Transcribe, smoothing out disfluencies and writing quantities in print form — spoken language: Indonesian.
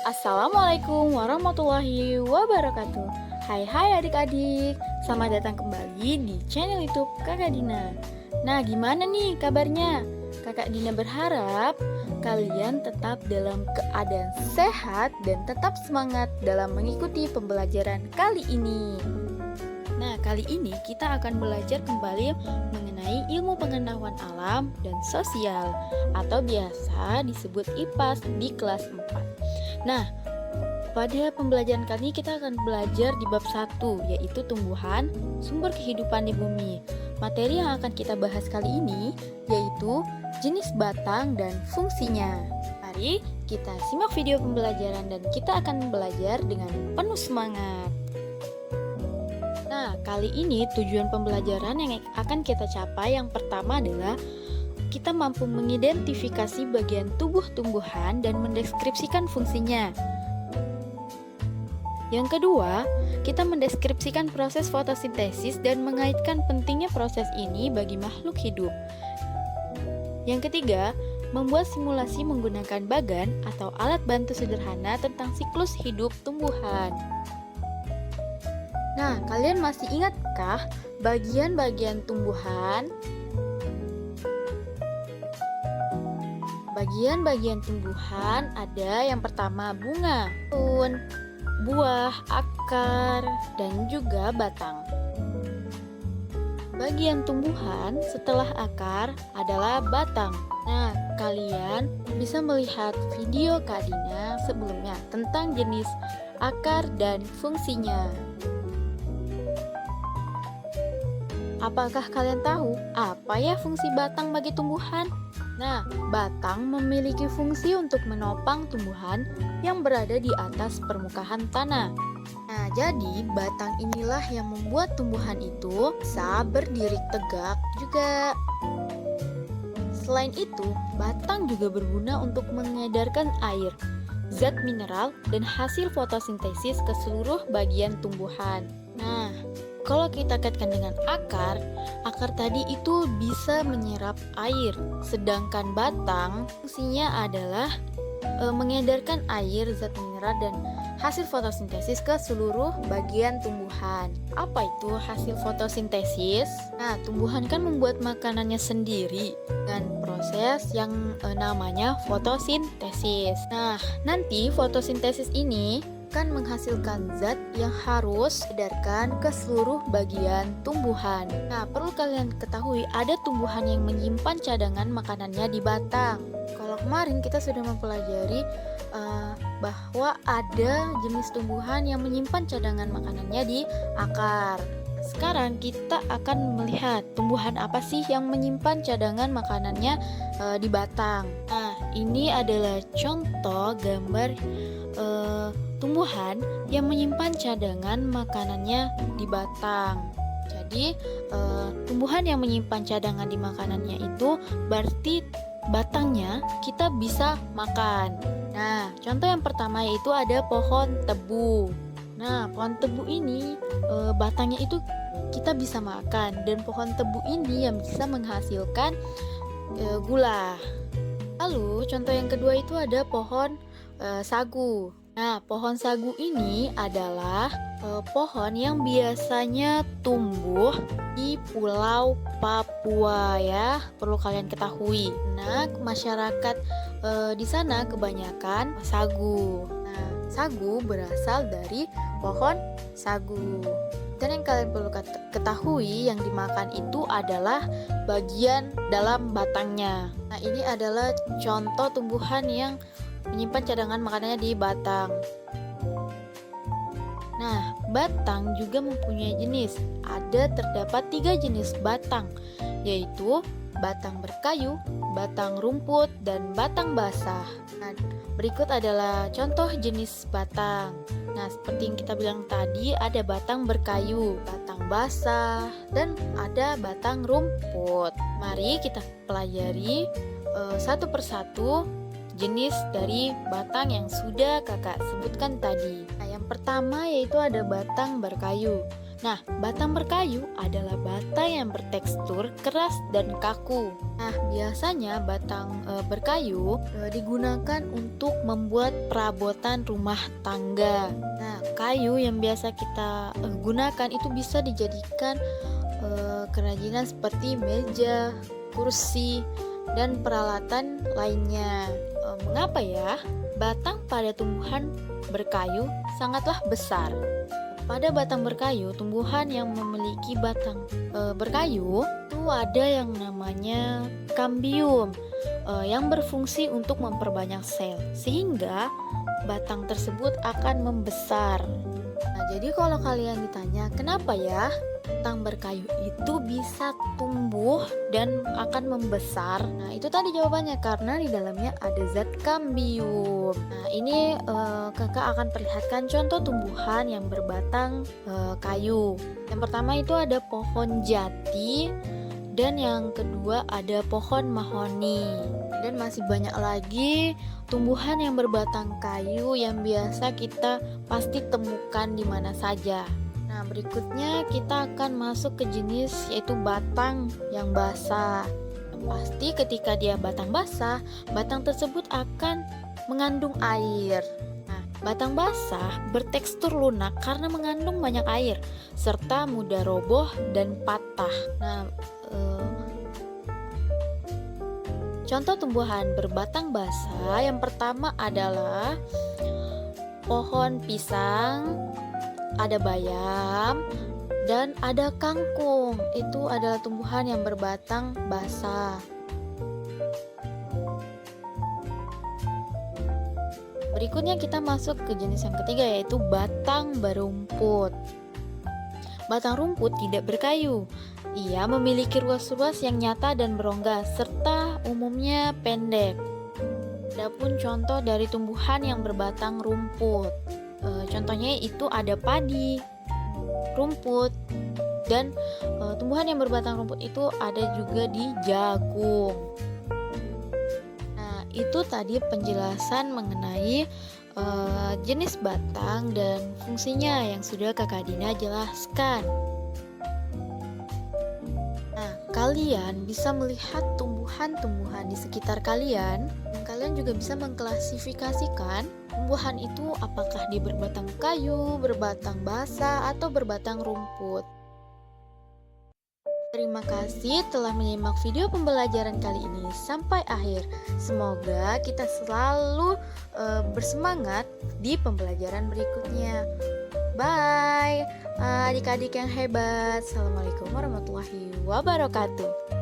Assalamualaikum warahmatullahi wabarakatuh. Hai adik-adik, selamat datang kembali di channel YouTube Kakak Dina. Nah, gimana nih kabarnya? Kakak Dina berharap kalian tetap dalam keadaan sehat dan tetap semangat dalam mengikuti pembelajaran kali ini. Nah, kali ini kita akan belajar kembali mengenai ilmu pengetahuan alam dan sosial atau biasa disebut IPAS di kelas 4. Nah, pada pembelajaran kali ini kita akan belajar di bab 1, yaitu tumbuhan, sumber kehidupan di bumi. Materi yang akan kita bahas kali ini yaitu jenis batang dan fungsinya. Mari kita simak video pembelajaran dan kita akan belajar dengan penuh semangat. Nah, kali ini tujuan pembelajaran yang akan kita capai yang pertama adalah kita mampu mengidentifikasi bagian tubuh tumbuhan dan mendeskripsikan fungsinya. Yang kedua, kita mendeskripsikan proses fotosintesis dan mengaitkan pentingnya proses ini bagi makhluk hidup. Yang ketiga, membuat simulasi menggunakan bagan atau alat bantu sederhana tentang siklus hidup tumbuhan. Nah, kalian masih ingatkah bagian-bagian tumbuhan? Bagian-bagian tumbuhan ada yang pertama bunga, daun, buah, akar, dan juga batang. Bagian tumbuhan setelah akar adalah batang. Nah, kalian bisa melihat video Kak Dina sebelumnya tentang jenis akar dan fungsinya. Apakah kalian tahu apa ya fungsi batang bagi tumbuhan? Nah, batang memiliki fungsi untuk menopang tumbuhan yang berada di atas permukaan tanah. Nah, jadi batang inilah yang membuat tumbuhan itu bisa berdiri tegak juga. Selain itu, batang juga berguna untuk mengedarkan air, zat mineral, dan hasil fotosintesis ke seluruh bagian tumbuhan. Nah, kalau kita kaitkan dengan akar tadi itu bisa menyerap air, sedangkan batang fungsinya adalah mengedarkan air, zat mineral, dan hasil fotosintesis ke seluruh bagian tumbuhan. Apa itu hasil fotosintesis? Nah, tumbuhan kan membuat makanannya sendiri dengan proses yang namanya fotosintesis. Nah, nanti fotosintesis ini akan menghasilkan zat yang harus diedarkan ke seluruh bagian tumbuhan. Nah, perlu kalian ketahui ada tumbuhan yang menyimpan cadangan makanannya di batang. Kalau kemarin kita sudah mempelajari bahwa ada jenis tumbuhan yang menyimpan cadangan makanannya di akar. Sekarang kita akan melihat tumbuhan apa sih yang menyimpan cadangan makanannya di batang. Nah, ini adalah contoh gambar tumbuhan yang menyimpan cadangan makanannya di batang. Jadi, tumbuhan yang menyimpan cadangan di makanannya itu berarti batangnya kita bisa makan. Nah, contoh yang pertama yaitu ada pohon tebu. Nah, pohon tebu ini batangnya itu kita bisa makan, dan pohon tebu ini yang bisa menghasilkan gula. Lalu, contoh yang kedua itu ada pohon sagu. Nah, pohon sagu ini adalah pohon yang biasanya tumbuh di Pulau Papua ya, perlu kalian ketahui. Nah, masyarakat di sana kebanyakan sagu. Nah, sagu berasal dari pohon sagu. Dan yang kalian perlu ketahui yang dimakan itu adalah bagian dalam batangnya. Nah, ini adalah contoh tumbuhan yang menyimpan cadangan makanannya di batang. Nah, batang juga mempunyai jenis. Terdapat 3 jenis batang, yaitu batang berkayu, batang rumput, dan batang basah. Nah, berikut adalah contoh jenis batang. Nah, seperti yang kita bilang tadi, ada batang berkayu, batang basah, dan ada batang rumput. Mari kita pelajari satu persatu jenis dari batang yang sudah kakak sebutkan tadi. Nah, yang pertama yaitu ada batang berkayu. Nah, batang berkayu adalah batang yang bertekstur keras dan kaku. Nah, biasanya batang berkayu digunakan untuk membuat perabotan rumah tangga. Nah, kayu yang biasa kita gunakan itu bisa dijadikan kerajinan seperti meja, kursi, dan peralatan lainnya. Mengapa ya? Batang pada tumbuhan berkayu sangatlah besar. Pada batang berkayu, tumbuhan yang memiliki batang berkayu itu ada yang namanya kambium yang berfungsi untuk memperbanyak sel sehingga batang tersebut akan membesar. Nah, jadi kalau kalian ditanya kenapa ya batang berkayu itu bisa tumbuh dan akan membesar, nah itu tadi jawabannya, karena di dalamnya ada zat kambium. Nah ini kakak akan perlihatkan contoh tumbuhan yang berbatang kayu. Yang pertama itu ada pohon jati, dan yang kedua ada pohon mahoni, dan masih banyak lagi tumbuhan yang berbatang kayu yang biasa kita pasti temukan di mana saja. Nah, berikutnya kita akan masuk ke jenis yaitu batang yang basah. Pasti ketika dia batang basah, batang tersebut akan mengandung air. Nah, batang basah bertekstur lunak karena mengandung banyak air serta mudah roboh dan patah. Nah, contoh tumbuhan berbatang basah yang pertama adalah pohon pisang, ada bayam, dan ada kangkung. Itu adalah tumbuhan yang berbatang basah. Berikutnya kita masuk ke jenis yang ketiga yaitu batang berumput. Batang rumput tidak berkayu. Ia memiliki ruas-ruas yang nyata dan berongga serta umumnya pendek. Adapun contoh dari tumbuhan yang berbatang rumput. Contohnya itu ada padi, rumput, dan tumbuhan yang berbatang rumput itu ada juga di jagung. Nah, itu tadi penjelasan mengenai jenis batang dan fungsinya yang sudah Kakak Dina jelaskan. Nah, kalian bisa melihat tumbuhan-tumbuhan di sekitar kalian, dan kalian juga bisa mengklasifikasikan tumbuhan itu apakah dia berbatang kayu, berbatang basah, atau berbatang rumput. Terima kasih telah menyimak video pembelajaran kali ini sampai akhir. Semoga kita selalu bersemangat di pembelajaran berikutnya. Bye, adik-adik yang hebat. Assalamualaikum warahmatullahi wabarakatuh.